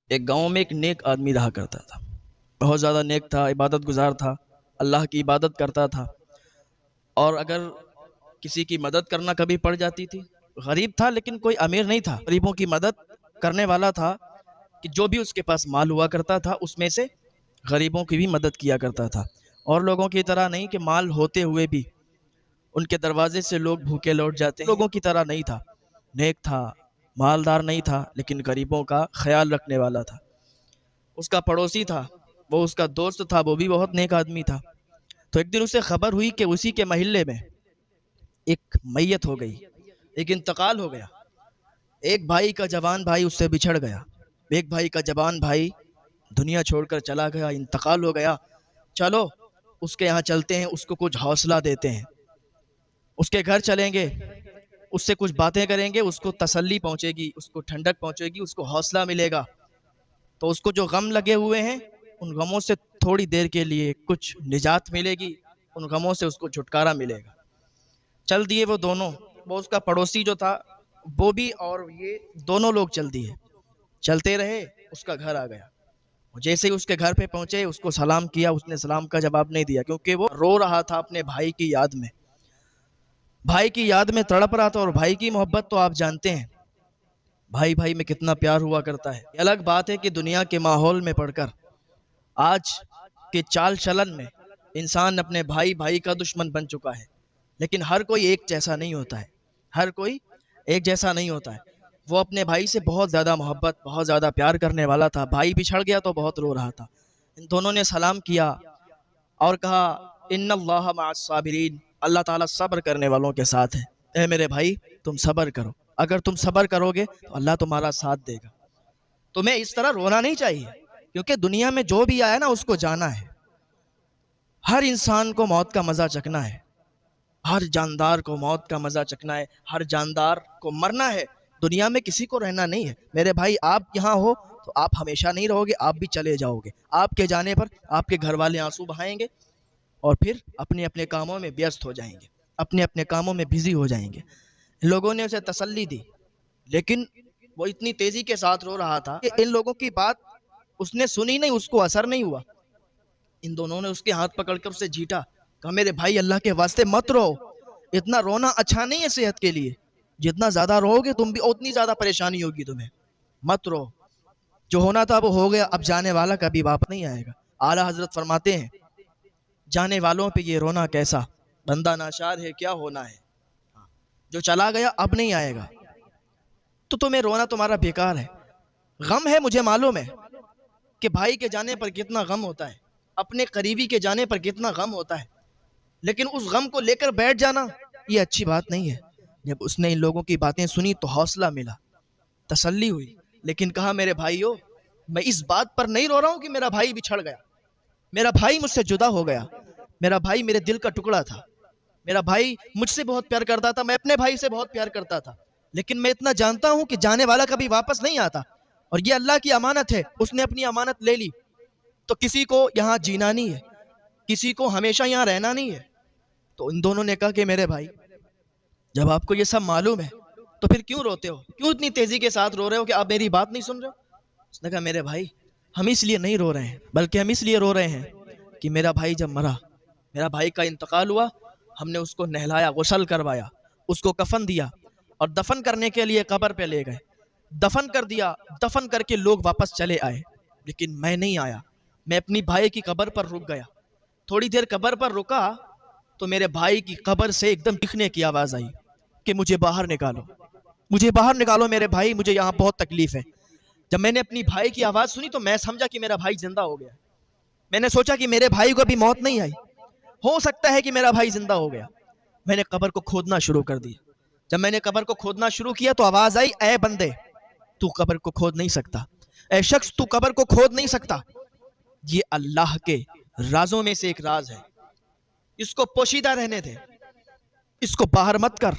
ایک گاؤں میں ایک نیک آدمی رہا کرتا تھا، بہت زیادہ نیک تھا، عبادت گزار تھا، اللہ کی عبادت کرتا تھا، اور اگر کسی کی مدد کرنا کبھی پڑ جاتی تھی، غریب تھا لیکن کوئی امیر نہیں تھا، غریبوں کی مدد کرنے والا تھا کہ جو بھی اس کے پاس مال ہوا کرتا تھا اس میں سے غریبوں کی بھی مدد کیا کرتا تھا، اور لوگوں کی طرح نہیں کہ مال ہوتے ہوئے بھی ان کے دروازے سے لوگ بھوکے لوٹ جاتے ہیں، لوگوں کی طرح نہیں تھا، نیک تھا، مالدار نہیں تھا لیکن غریبوں کا خیال رکھنے والا تھا۔ اس کا پڑوسی تھا، وہ اس کا دوست تھا، وہ بھی بہت نیک آدمی تھا۔ تو ایک دن اسے خبر ہوئی کہ اسی کے محلے میں ایک میت ہو گئی، ایک انتقال ہو گیا، ایک بھائی کا جوان بھائی اس سے بچھڑ گیا، ایک بھائی کا جوان بھائی دنیا چھوڑ کر چلا گیا، انتقال ہو گیا۔ چلو اس کے یہاں چلتے ہیں، اس کو کچھ حوصلہ دیتے ہیں، اس کے گھر چلیں گے، اس سے کچھ باتیں کریں گے، اس کو تسلی پہنچے گی، اس کو ٹھنڈک پہنچے گی، اس کو حوصلہ ملے گا، تو اس کو جو غم لگے ہوئے ہیں ان غموں سے تھوڑی دیر کے لیے کچھ نجات ملے گی، ان غموں سے اس کو چھٹکارا ملے گا۔ چل دیے وہ دونوں، وہ اس کا پڑوسی جو تھا وہ بھی اور یہ دونوں لوگ چل دیے، چلتے رہے، اس کا گھر آ گیا۔ جیسے ہی اس کے گھر پہ پہنچے اس کو سلام کیا، اس نے سلام کا جواب نہیں دیا کیونکہ وہ رو رہا تھا اپنے بھائی کی یاد میں، بھائی کی یاد میں تڑپ رہا تھا، اور بھائی کی محبت تو آپ جانتے ہیں بھائی بھائی میں کتنا پیار ہوا کرتا ہے۔ یہ الگ بات ہے کہ دنیا کے ماحول میں پڑھ کر آج کے چال چلن میں انسان اپنے بھائی بھائی کا دشمن بن چکا ہے، لیکن ہر کوئی ایک جیسا نہیں ہوتا ہے، ہر کوئی ایک جیسا نہیں ہوتا ہے۔ وہ اپنے بھائی سے بہت زیادہ محبت، بہت زیادہ پیار کرنے والا تھا، بھائی بچھڑ گیا تو بہت رو رہا تھا۔ ان دونوں نے سلام کیا اور کہا ان اللہ مع الصابرین، اللہ تعالیٰ صبر کرنے والوں کے ساتھ ہے۔ اے میرے بھائی تم صبر کرو، اگر تم صبر کرو گے تو اللہ تمہارا ساتھ دے گا۔ تمہیں اس طرح رونا نہیں چاہیے کیونکہ دنیا میں جو بھی آیا نا اس کو جانا ہے، ہر انسان کو موت کا مزہ چکھنا ہے، ہر جاندار کو موت کا مزہ چکھنا ہے، ہر جاندار کو مرنا ہے، دنیا میں کسی کو رہنا نہیں ہے۔ میرے بھائی آپ یہاں ہو تو آپ ہمیشہ نہیں رہو گے، آپ بھی چلے جاؤ گے، آپ کے جانے پر آپ کے گھر والے آنسو بہائیں گے اور پھر اپنے اپنے کاموں میں ویست ہو جائیں گے، اپنے اپنے کاموں میں بزی ہو جائیں گے۔ لوگوں نے اسے تسلی دی لیکن وہ اتنی تیزی کے ساتھ رو رہا تھا کہ ان لوگوں کی بات اس نے سنی نہیں، اس کو اثر نہیں ہوا۔ ان دونوں نے اس کے ہاتھ پکڑ کر اسے جھیٹا، کہا میرے بھائی اللہ کے واسطے مت رو، اتنا رونا اچھا نہیں ہے صحت کے لیے، جتنا زیادہ رو گے تم بھی اتنی زیادہ پریشانی ہوگی تمہیں، مت رو، جو ہونا تھا وہ ہو گیا، اب جانے والا کبھی واپس نہیں آئے گا۔ اعلیٰ حضرت فرماتے ہیں جانے والوں پہ یہ رونا کیسا، بندہ ناشاد ہے کیا ہونا ہے، جو چلا گیا اب نہیں آئے گا، تو تمہیں رونا تمہارا بیکار ہے۔ غم ہے مجھے معلوم ہے کہ بھائی کے جانے پر کتنا غم ہوتا ہے، اپنے قریبی کے جانے پر کتنا غم ہوتا ہے، لیکن اس غم کو لے کر بیٹھ جانا یہ اچھی بات نہیں ہے۔ جب اس نے ان لوگوں کی باتیں سنی تو حوصلہ ملا، تسلی ہوئی، لیکن کہا میرے بھائیو میں اس بات پر نہیں رو رہا ہوں کہ میرا بھائی بچھڑ گیا، میرا بھائی مجھ سے جدا ہو گیا، میرا بھائی میرے دل کا ٹکڑا تھا، میرا بھائی مجھ سے بہت پیار کرتا تھا، میں اپنے بھائی سے بہت پیار کرتا تھا، لیکن میں اتنا جانتا ہوں کہ جانے والا کبھی واپس نہیں آتا، اور یہ اللہ کی امانت ہے، اس نے اپنی امانت لے لی، تو کسی کو یہاں جینا نہیں ہے، کسی کو ہمیشہ یہاں رہنا نہیں ہے۔ تو ان دونوں نے کہا کہ میرے بھائی جب آپ کو یہ سب معلوم ہے تو پھر کیوں روتے ہو، کیوں اتنی تیزی کے ساتھ رو رہے ہو کہ آپ میری بات نہیں سن رہے ہو؟ اس نے کہا میرے بھائی ہم اس لیے نہیں رو رہے ہیں، بلکہ ہم اس لیے رو رہے ہیں کہ میرا بھائی جب مرا، میرا بھائی کا انتقال ہوا، ہم نے اس کو نہلایا، غسل کروایا، اس کو کفن دیا اور دفن کرنے کے لیے قبر پہ لے گئے، دفن کر دیا، دفن کر کے لوگ واپس چلے آئے، لیکن میں نہیں آیا، میں اپنی بھائی کی قبر پر رک گیا۔ تھوڑی دیر قبر پر رکا تو میرے بھائی کی قبر سے ایک دم چیخنے کی آواز آئی کہ مجھے باہر نکالو، مجھے باہر نکالو میرے بھائی، مجھے یہاں بہت تکلیف ہے۔ جب میں نے اپنی بھائی کی آواز سنی تو میں سمجھا کہ میرا بھائی زندہ ہو گیا، میں نے سوچا کہ میرے بھائی کو ابھی موت نہیں آئی، ہو سکتا ہے کہ میرا بھائی زندہ ہو گیا۔ میں نے قبر کو کھودنا شروع کر دیا، جب میں نے قبر کو کھودنا شروع کیا تو آواز آئی اے بندے تو قبر کو کھود نہیں سکتا، اے شخص تو قبر کو کھود نہیں سکتا، یہ اللہ کے رازوں میں سے ایک راز ہے، اس کو پوشیدہ رہنے دے، اس کو باہر مت کر،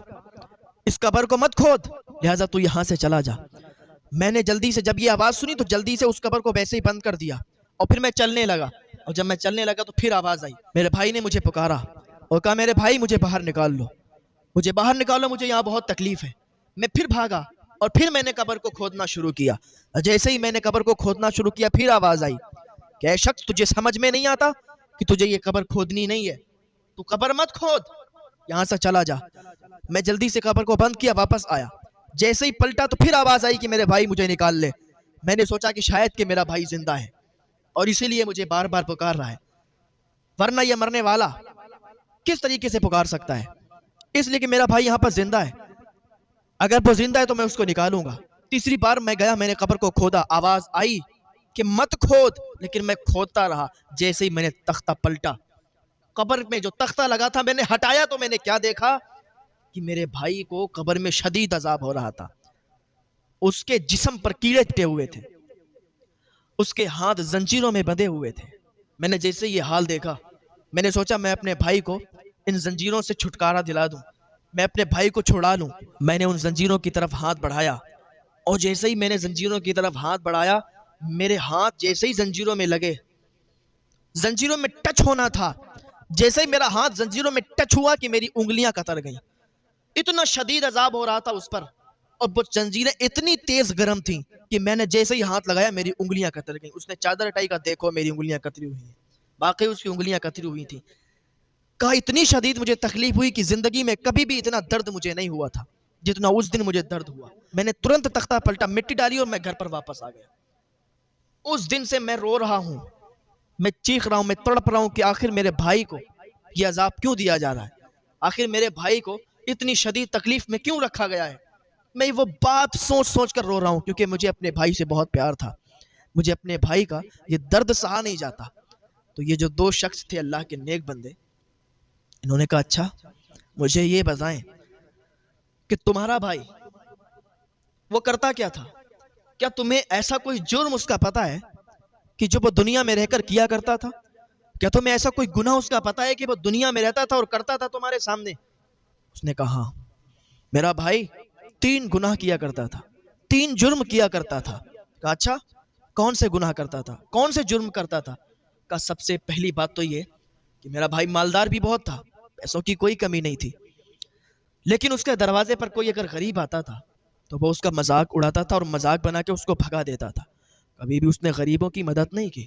اس قبر کو مت کھود، لہٰذا تو یہاں سے چلا جا۔ میں نے جلدی سے جب یہ آواز سنی تو جلدی سے اس قبر کو ویسے ہی بند کر دیا اور پھر میں چلنے لگا، اور جب میں چلنے لگا تو پھر آواز آئی، میرے بھائی نے مجھے پکارا اور کہا میرے بھائی مجھے باہر نکال لو، مجھے باہر نکالو، مجھے یہاں بہت تکلیف ہے۔ میں پھر بھاگا، اور پھر میں نے قبر کو کھودنا شروع کیا. جیسے ہی میں نے قبر کو کھودنا شروع کیا پھر آواز آئی کہ اے شخص تجھے سمجھ میں نہیں آتا کہ تجھے یہ قبر کھودنی نہیں ہے, تو قبر مت کھود, یہاں سے چلا جا. میں جلدی سے قبر کو بند کیا, واپس آیا. جیسے ہی پلٹا تو پھر آواز آئی کہ میرے بھائی مجھے نکال لے. میں نے سوچا کہ شاید کہ میرا بھائی زندہ ہے اور اسی لیے مجھے بار بار پکار رہا ہے, ورنہ یہ مرنے والا کس طریقے سے پکار سکتا ہے. اس لیے کہ میرا بھائی یہاں پر زندہ ہے, اگر وہ زندہ ہے تو میں اس کو نکالوں گا. تیسری بار میں گیا, میں نے قبر کو کھودا, آواز آئی کہ مت کھود, لیکن میں کھودتا رہا. جیسے ہی میں نے تختہ پلٹا, قبر میں جو تختہ لگا تھا میں نے ہٹایا تو میں نے کیا دیکھا کہ میرے بھائی کو قبر میں شدید عذاب ہو رہا تھا. اس کے جسم پر کیڑے ٹے ہوئے تھے, اس کے ہاتھ زنجیروں میں بندھے ہوئے تھے. میں نے جیسے یہ حال دیکھا میں نے سوچا میں اپنے بھائی کو ان زنجیروں سے چھٹکارا دلا دوں, میں اپنے بھائی کو چھڑا لوں. میں نے ان زنجیروں کی طرف ہاتھ بڑھایا اور جیسے ہی میں نے زنجیروں کی طرف ہاتھ بڑھایا, میرے ہاتھ جیسے ہی زنجیروں میں لگے, زنجیروں میں ٹچ ہونا تھا, جیسے ہی میرا ہاتھ زنجیروں میں ٹچ ہوا کہ میری انگلیاں قطر گئیں. اتنا شدید عذاب ہو رہا تھا اس پر, اور وہ زنجیریں اتنی تیز گرم تھیں کہ میں نے جیسے ہی ہاتھ لگایا میری انگلیاں قطر گئیں. اس نے چادر ہٹائی, کا دیکھو میری انگلیاں قطری ہوئی ہیں. واقعی اس کی انگلیاں قطری ہوئی تھیں. کہا اتنی شدید مجھے تکلیف ہوئی کہ زندگی میں کبھی بھی اتنا درد مجھے نہیں ہوا تھا جتنا اس دن مجھے درد ہوا. میں نے ترنت تختہ پلٹا, مٹی ڈالی اور میں گھر پر واپس آ گیا. اس دن سے میں رو رہا ہوں, میں چیخ رہا ہوں, میں تڑپ رہا ہوں کہ آخر میرے بھائی کو یہ عذاب کیوں دیا جا رہا ہے, آخر میرے بھائی کو اتنی شدید تکلیف میں کیوں رکھا گیا ہے. میں وہ بات سوچ سوچ کر رو رہا ہوں کیونکہ مجھے اپنے بھائی سے بہت پیار تھا, مجھے اپنے بھائی کا یہ درد سہا نہیں جاتا. تو یہ جو دو شخص تھے اللہ کے نیک بندے, انہوں نے کہا اچھا مجھے یہ بتائیں کہ تمہارا بھائی وہ کرتا کیا تھا, کیا تمہیں ایسا کوئی جرم اس کا پتہ ہے کہ جو وہ دنیا میں رہ کر کیا کرتا تھا, کیا تمہیں ایسا کوئی گناہ اس کا پتہ ہے کہ وہ دنیا میں رہتا تھا اور کرتا تھا تمہارے سامنے. اس نے کہا ہاں, میرا بھائی 3 گناہ کیا کرتا تھا, 3 جرم کیا کرتا تھا. کہا اچھا کون سے گناہ کرتا تھا, کون سے جرم کرتا تھا. کہا سب سے پہلی بات تو یہ کہ میرا بھائی مالدار بھی بہت تھا, پیسوں کی کوئی کمی نہیں تھی, لیکن اس کے دروازے پر کوئی اگر غریب آتا تھا تو وہ اس کا مذاق اڑاتا تھا اور مذاق بنا کے اس کو بھگا دیتا تھا. کبھی بھی اس نے غریبوں کی مدد نہیں کی,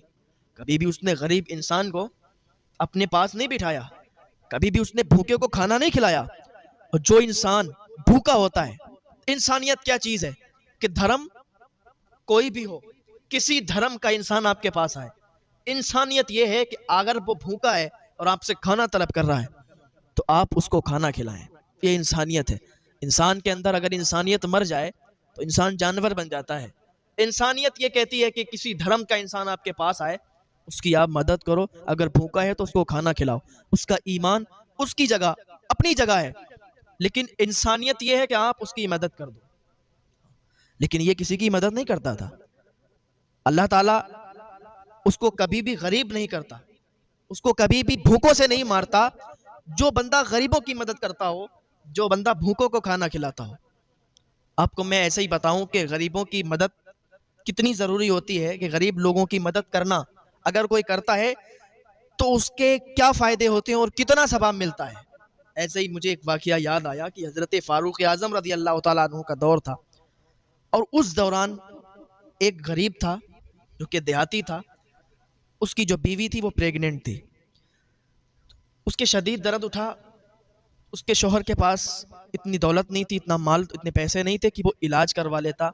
کبھی بھی اس نے غریب انسان کو اپنے پاس نہیں بٹھایا, کبھی بھی اس نے بھوکے کو کھانا نہیں کھلایا. اور جو انسان بھوکا ہوتا ہے, انسانیت کیا چیز ہے کہ دھرم کوئی بھی ہو, کسی دھرم کا انسان آپ کے پاس آئے, انسانیت یہ ہے کہ اگر وہ بھوکا ہے اور آپ سے کھانا طلب کر رہا ہے تو آپ اس کو کھانا کھلائیں, یہ انسانیت ہے. انسان کے اندر اگر انسانیت مر جائے تو انسان جانور بن جاتا ہے. انسانیت یہ کہتی ہے کہ کسی دھرم کا انسان آپ کے پاس آئے, اس کی آپ مدد کرو, اگر بھوکا ہے تو اس کو کھانا کھلاؤ. اس کا ایمان اس کی جگہ اپنی جگہ ہے, لیکن انسانیت یہ ہے کہ آپ اس کی مدد کر دو. لیکن یہ کسی کی مدد نہیں کرتا تھا. اللہ تعالیٰ اس کو کبھی بھی غریب نہیں کرتا, اس کو کبھی بھی بھوکوں سے نہیں مارتا. جو بندہ غریبوں کی مدد کرتا ہو, جو بندہ بھوکوں کو کھانا کھلاتا ہو. آپ کو میں ایسے ہی بتاؤں کہ غریبوں کی مدد کتنی ضروری ہوتی ہے, کہ غریب لوگوں کی مدد کرنا اگر کوئی کرتا ہے تو اس کے کیا فائدے ہوتے ہیں اور کتنا ثواب ملتا ہے. ایسے ہی مجھے ایک واقعہ یاد آیا کہ حضرت فاروق اعظم رضی اللہ تعالیٰ عنہ کا دور تھا, اور اس دوران ایک غریب تھا جو کہ دیہاتی تھا, اس کی جو بیوی تھی وہ پریگننٹ تھی. اس کے شدید درد اٹھا, اس کے شوہر کے پاس اتنی دولت نہیں تھی, اتنا مال, اتنے پیسے نہیں تھے کہ وہ علاج کروا لیتا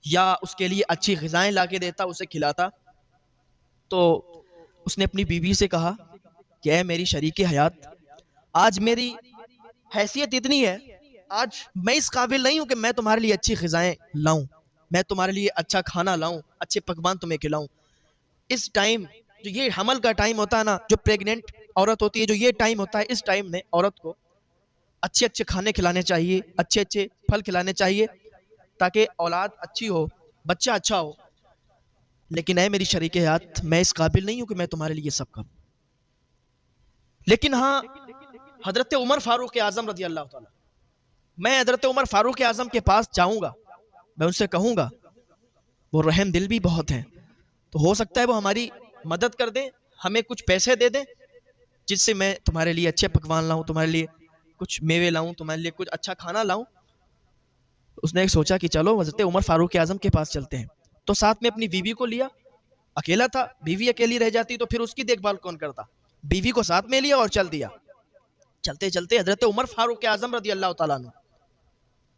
یا اس کے لیے اچھی غذائیں لا کے دیتا, اسے کھلاتا. تو اس نے اپنی بیوی سے کہا کہ اے میری شریک حیات, آج میری حیثیت اتنی ہے, آج میں اس قابل نہیں ہوں کہ میں تمہارے لیے اچھی غذائیں لاؤں, میں تمہارے لیے اچھا کھانا لاؤں, اچھے پکوان تمہیں کھلاؤں. اس ٹائم جو یہ حمل کا ٹائم ہوتا ہے نا, جو پریگننٹ عورت ہوتی ہے, جو یہ ٹائم ہوتا ہے, اس ٹائم میں عورت کو اچھے اچھے کھانے کھلانے چاہیے, اچھے اچھے پھل کھلانے چاہیے تاکہ اولاد اچھی ہو, بچہ اچھا ہو. لیکن اے میری شریک حیات, میں اس قابل نہیں ہوں کہ میں تمہارے لیے سب کروں. لیکن ہاں حضرت عمر فاروق اعظم رضی اللہ تعالیٰ, میں حضرت عمر فاروق اعظم کے پاس جاؤں گا, میں ان سے کہوں گا, وہ رحم دل بھی بہت ہیں, تو ہو سکتا ہے وہ ہماری مدد کر دیں, ہمیں کچھ پیسے دے دیں جس سے میں تمہارے لیے اچھے پکوان لاؤں, تمہارے لیے کچھ میوے لاؤں, تمہارے لیے کچھ اچھا کھانا لاؤں. اس نے ایک سوچا کہ چلو حضرت عمر فاروق اعظم کے پاس چلتے ہیں، تو ساتھ میں اپنی بیوی کو لیا. اکیلا تھا، بیوی اکیلی رہ جاتی تو پھر اس کی دیکھ بھال کون کرتا؟ بیوی کو ساتھ میں لیا اور چل دیا. چلتے چلتے حضرت عمر فاروق اعظم رضی اللہ تعالیٰ عنہ،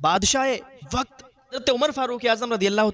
بادشاہ وقت حضرت عمر فاروق اعظم رضی اللہ